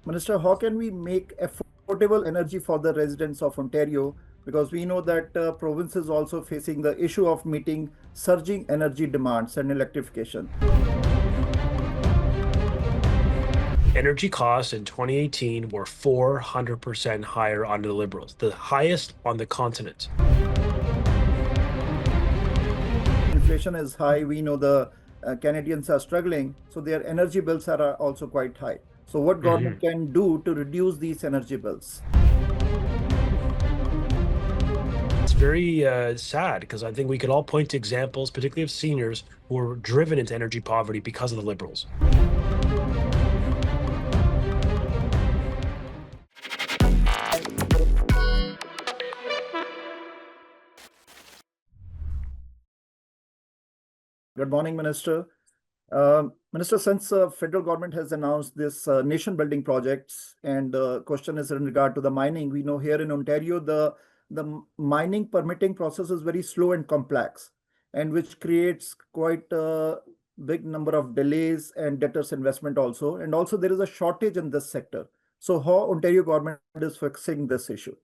Minister, how can we make affordable energy for the residents of Ontario? Because we know that province is also facing the issue of meeting surging energy demands and electrification. Energy costs in 2018 were 400% higher under the Liberals, the highest on the continent. Inflation is high. We know the Canadians are struggling, so their energy bills are also quite high. So, what government can do to reduce these energy bills? It's very sad because I think we could all point to examples, particularly of seniors who were driven into energy poverty because of the Liberals. Good morning, Minister. Minister, since federal government has announced this nation building projects, and the question is in regard to the mining, we know here in Ontario the mining permitting process is very slow and complex, and which creates quite a big number of delays and debtors investment also, and also there is a shortage in this sector. So how Ontario government is fixing this issue?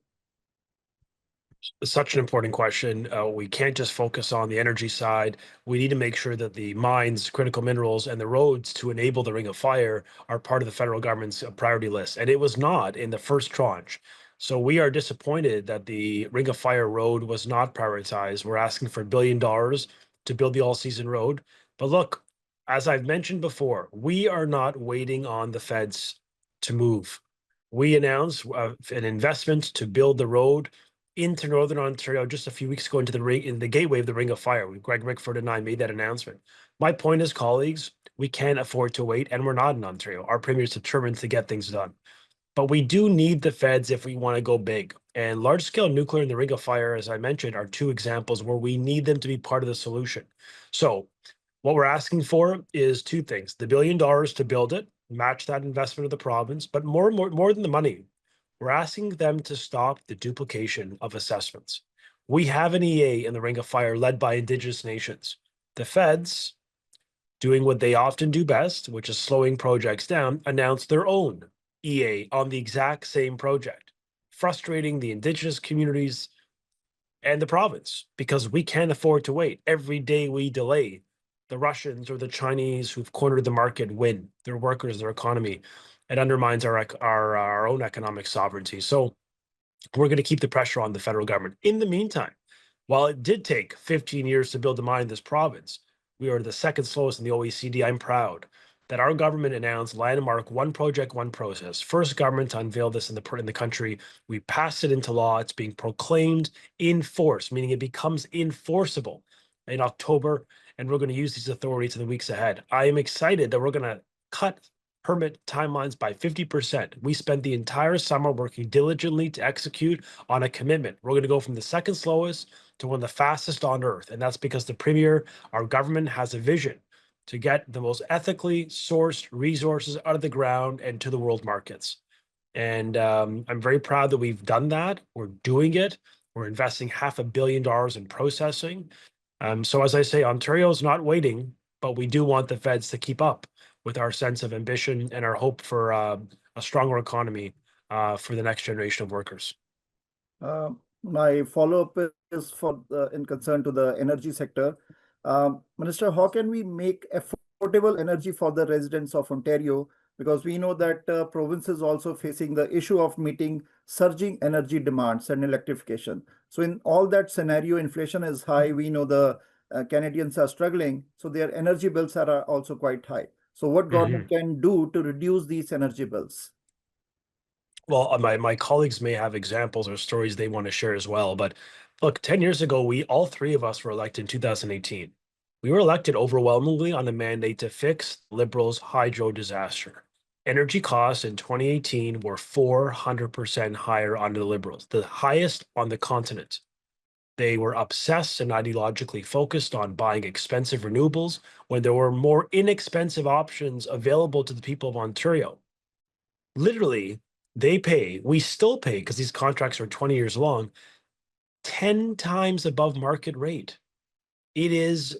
Such an important question. We can't just focus on the energy side. We need to make sure that the mines, critical minerals, and the roads to enable the Ring of Fire are part of the federal government's priority list. And it was not in the first tranche. So we are disappointed that the Ring of Fire road was not prioritized. We're asking for $1 billion to build the all-season road. But look, as I've mentioned before, we are not waiting on the feds to move. We announced an investment to build the road into Northern Ontario just a few weeks ago into the gateway of the Ring of Fire. Greg Rickford and I made that announcement. My point is, colleagues, we can't afford to wait, and we're not in Ontario. Our premier is determined to get things done. But we do need the feds if we want to go big. And large-scale nuclear and the Ring of Fire, as I mentioned, are two examples where we need them to be part of the solution. So what we're asking for is two things: the $1 billion to build it, match that investment of the province, but more than the money, we're asking them to stop the duplication of assessments. We have an EA in the Ring of Fire led by Indigenous nations. The feds, doing what they often do best, which is slowing projects down, announced their own EA on the exact same project, frustrating the Indigenous communities and the province because we can't afford to wait. Every day we delay, the Russians or the Chinese who've cornered the market win, their workers, their economy. It undermines our own economic sovereignty. So we're going to keep the pressure on the federal government. In the meantime, while it did take 15 years to build a mine in this province, we are the second slowest in the OECD. I'm proud that our government announced landmark one project, one process. First government to unveil this in the country. We passed it into law. It's being proclaimed in force, meaning it becomes enforceable in October, and we're going to use these authorities in the weeks ahead. I am excited that we're going to cut permit timelines by 50%. We spent the entire summer working diligently to execute on a commitment. We're going to go from the second slowest to one of the fastest on earth. And that's because the premier, our government, has a vision to get the most ethically sourced resources out of the ground and to the world markets. And I'm very proud that we've done that. We're doing it. We're investing $500 million in processing. So as I say, Ontario's not waiting, but we do want the feds to keep up with our sense of ambition and our hope for a stronger economy for the next generation of workers. My follow-up is in concern to the energy sector. Minister, how can we make affordable energy for the residents of Ontario? Because we know that province is also facing the issue of meeting surging energy demands and electrification. So in all that scenario, inflation is high. We know the Canadians are struggling, so their energy bills are also quite high. So what government can do to reduce these energy bills? Well, my colleagues may have examples or stories they want to share as well. But look, 10 years ago, all three of us were elected in 2018. We were elected overwhelmingly on a mandate to fix Liberals' hydro disaster. Energy costs in 2018 were 400% higher under the Liberals, the highest on the continent. They were obsessed and ideologically focused on buying expensive renewables when there were more inexpensive options available to the people of Ontario. Literally, we still pay, because these contracts are 20 years long, 10 times above market rate. It is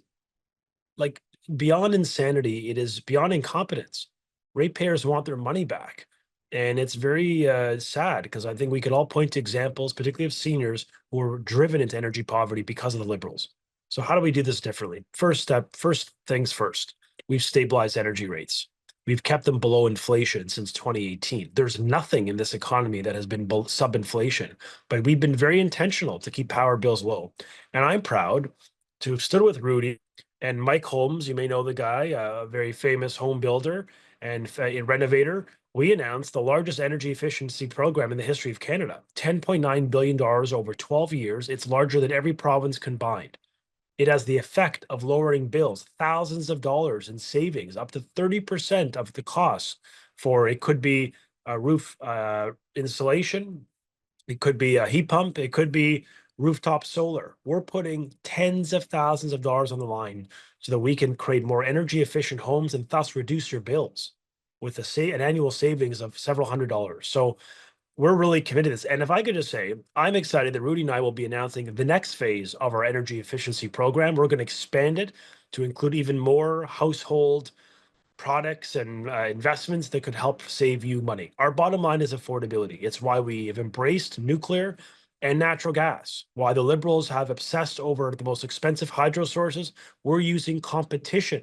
like beyond insanity. It is beyond incompetence. Ratepayers want their money back. And it's very sad because I think we could all point to examples, particularly of seniors who were driven into energy poverty because of the Liberals. So how do we do this differently? First step, first things first, we've stabilized energy rates. We've kept them below inflation since 2018. There's nothing in this economy that has been sub-inflation, but we've been very intentional to keep power bills low. And I'm proud to have stood with Rudy and Mike Holmes. You may know the guy, a very famous home builder and renovator. We announced the largest energy efficiency program in the history of Canada, $10.9 billion over 12 years. It's larger than every province combined. It has the effect of lowering bills, thousands of dollars in savings, up to 30% of the cost for it could be a roof insulation, it could be a heat pump, it could be rooftop solar. We're putting tens of thousands of dollars on the line so that we can create more energy efficient homes and thus reduce your bills with an annual savings of several $100s. So we're really committed to this. And if I could just say, I'm excited that Rudy and I will be announcing the next phase of our energy efficiency program. We're going to expand it to include even more household products and investments that could help save you money. Our bottom line is affordability. It's why we have embraced nuclear and natural gas. Why the Liberals have obsessed over the most expensive hydro sources. We're using competition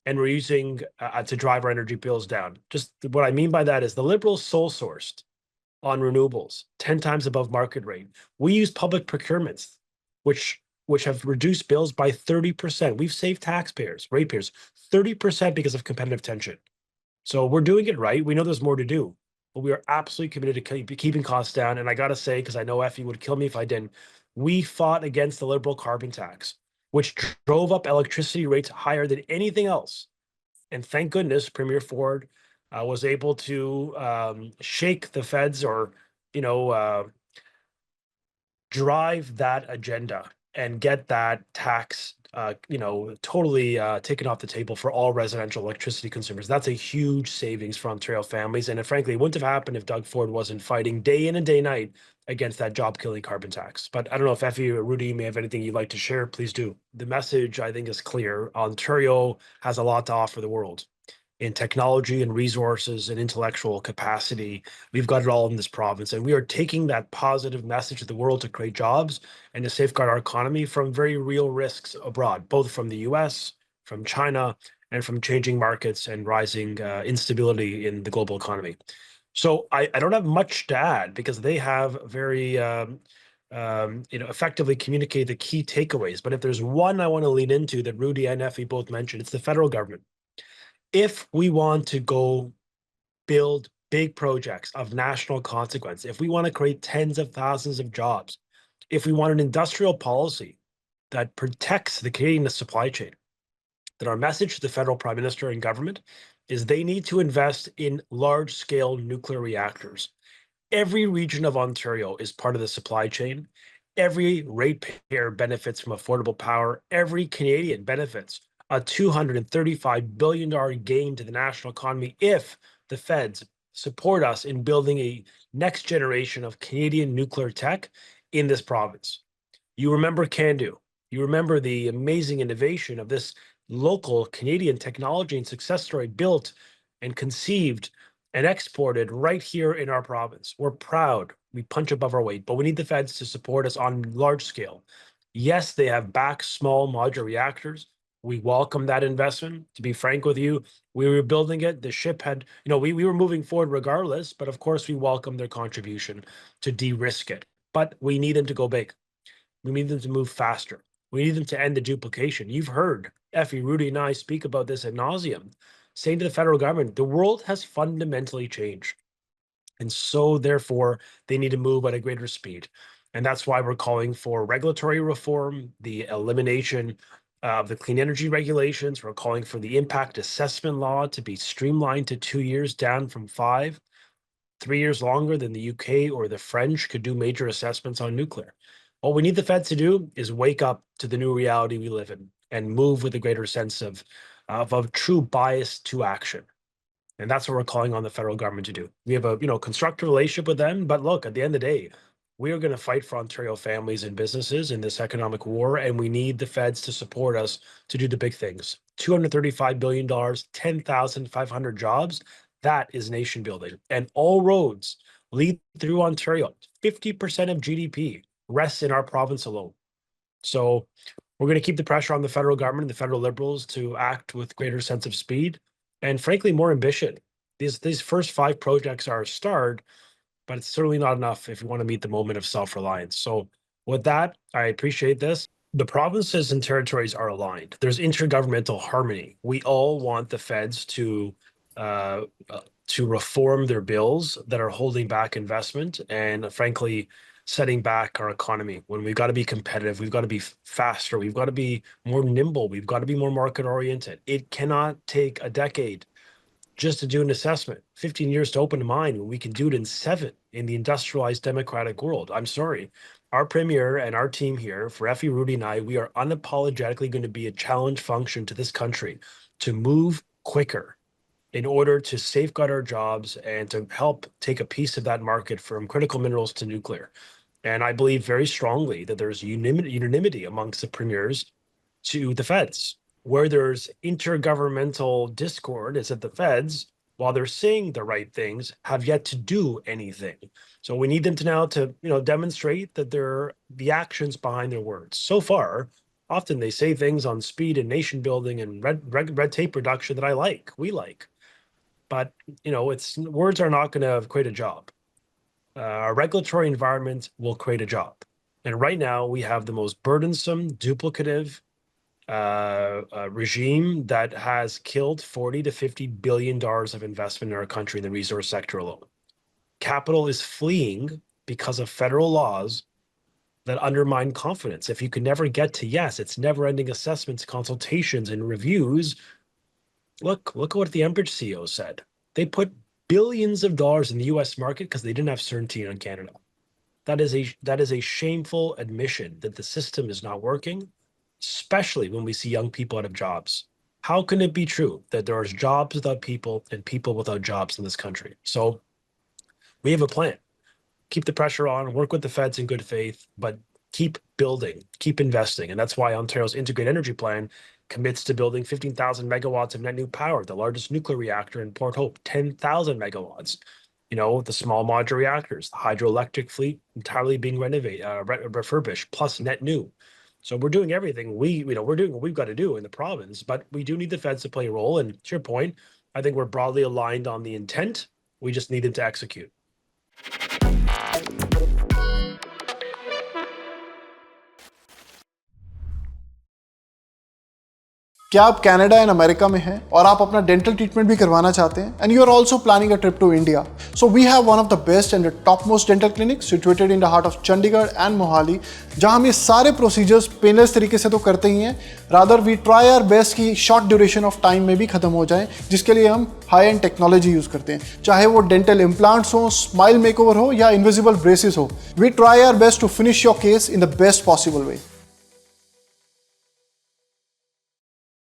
and we're using to drive our energy bills down. Just what I mean by that is the Liberals sole sourced on renewables, 10 times above market rate. We use public procurements, which have reduced bills by 30%. We've saved taxpayers, ratepayers, 30% because of competitive tension. So we're doing it right. We know there's more to do, but we are absolutely committed to keeping costs down. And I got to say, because I know Effie would kill me if I didn't, we fought against the Liberal carbon tax, which drove up electricity rates higher than anything else. And thank goodness Premier Ford was able to shake the feds or, drive that agenda and get that tax, totally taken off the table for all residential electricity consumers. That's a huge savings for Ontario families. And frankly, it wouldn't have happened if Doug Ford wasn't fighting day in and day night against that job-killing carbon tax. But I don't know if Effie or Rudy may have anything you'd like to share. Please do. The message, I think, is clear. Ontario has a lot to offer the world in technology and resources and intellectual capacity. We've got it all in this province. And we are taking that positive message to the world to create jobs and to safeguard our economy from very real risks abroad, both from the US, from China, and from changing markets and rising instability in the global economy. So I don't have much to add because they have very effectively communicate the key takeaways. But if there's one I want to lean into that Rudy and Effie both mentioned, it's the federal government. If we want to go build big projects of national consequence, if we want to create tens of thousands of jobs, if we want an industrial policy that protects the Canadian supply chain, then our message to the federal prime minister and government is they need to invest in large-scale nuclear reactors. Every region of Ontario is part of the supply chain. Every ratepayer benefits from affordable power. Every Canadian benefits a $235 billion gain to the national economy if the feds support us in building a next generation of Canadian nuclear tech in this province. You remember CANDU. You remember the amazing innovation of this local Canadian technology and success story built and conceived and exported right here in our province. We're proud. We punch above our weight, but we need the feds to support us on large scale. Yes, they have backed small modular reactors. We welcome that investment. To be frank with you, we were building it. The ship had, we were moving forward regardless, but of course we welcome their contribution to de-risk it. But we need them to go big. We need them to move faster. We need them to end the duplication. You've heard Effie, Rudy, and I speak about this ad nauseum, saying to the federal government, the world has fundamentally changed. And so, therefore, they need to move at a greater speed. And that's why we're calling for regulatory reform, the elimination of the clean energy regulations. We're calling for the impact assessment law to be streamlined to 2 years, down from 5. 3 years longer than the UK or the French could do major assessments on nuclear. What we need the feds to do is wake up to the new reality we live in and move with a greater sense of true bias to action. And that's what we're calling on the federal government to do. We have a constructive relationship with them, but look, at the end of the day, we are going to fight for Ontario families and businesses in this economic war, and we need the feds to support us to do the big things. $235 billion, 10,500 jobs. That is nation building. And all roads lead through Ontario. 50% of GDP rests in our province alone. So we're going to keep the pressure on the federal government and the federal Liberals to act with greater sense of speed and, frankly, more ambition. These first 5 projects are a start, but it's certainly not enough if we want to meet the moment of self-reliance. So with that, I appreciate this. The provinces and territories are aligned. There's intergovernmental harmony. We all want the feds uh, to reform their bills that are holding back investment and, frankly, setting back our economy. When we've got to be competitive, we've got to be faster, we've got to be more nimble, we've got to be more market oriented. It cannot take a decade just to do an assessment, 15 years to open a mine when we can do it in 7 in the industrialized democratic world. I'm sorry. Our premier and our team here, for Effie, Rudy, and I, we are unapologetically going to be a challenge function to this country to move quicker in order to safeguard our jobs and to help take a piece of that market from critical minerals to nuclear. And I believe very strongly that there's unanimity amongst the premiers to the feds. Where there's intergovernmental discord is that the feds, while they're saying the right things, have yet to do anything. So we need them to now to demonstrate that they're the actions behind their words. So far, often they say things on speed and nation building and red tape reduction that we like. But it's words are not going to create a job. Our regulatory environment will create a job. And right now we have the most burdensome, duplicative regime that has killed $40 to $50 billion of investment in our country in the resource sector alone. Capital is fleeing because of federal laws that undermine confidence. If you can never get to yes, it's never-ending assessments, consultations, and reviews. Look at what the Enbridge CEO said. They put billions of dollars in the U.S. market because they didn't have certainty on Canada. That is a shameful admission that the system is not working, especially when we see young people out of jobs. How can it be true that there are jobs without people and people without jobs in this country? So we have a plan. Keep the pressure on, work with the feds in good faith, but keep building, keep investing. And that's why Ontario's Integrated Energy Plan commits to building 15,000 megawatts of net new power, the largest nuclear reactor in Port Hope, 10,000 megawatts. The small modular reactors, the hydroelectric fleet entirely being refurbished, plus net new. So we're doing everything we're doing what we've got to do in the province, but we do need the feds to play a role. And to your point, I think we're broadly aligned on the intent. We just need them to execute. क्या आप Canada and America में हैं और आप अपना dental treatment भी करवाना चाहते हैं and you are also planning a trip to India so we have one of the best and the top most dental clinic situated in the heart of Chandigarh and Mohali जहां हम ये सारे प्रोसीजर्स पेनलेस तरीके से तो करते ही हैं rather we try our best की शॉर्ट ड्यूरेशन ऑफ टाइम में भी खत्म हो जाए जिसके लिए हम हाई एंड टेक्नोलॉजी यूज करते हैं चाहे वो डेंटल इम्प्लांट्स हो स्माइल मेकओवर हो या इनविजिबल ब्रेसेस हो we try our best to finish your case in the best possible way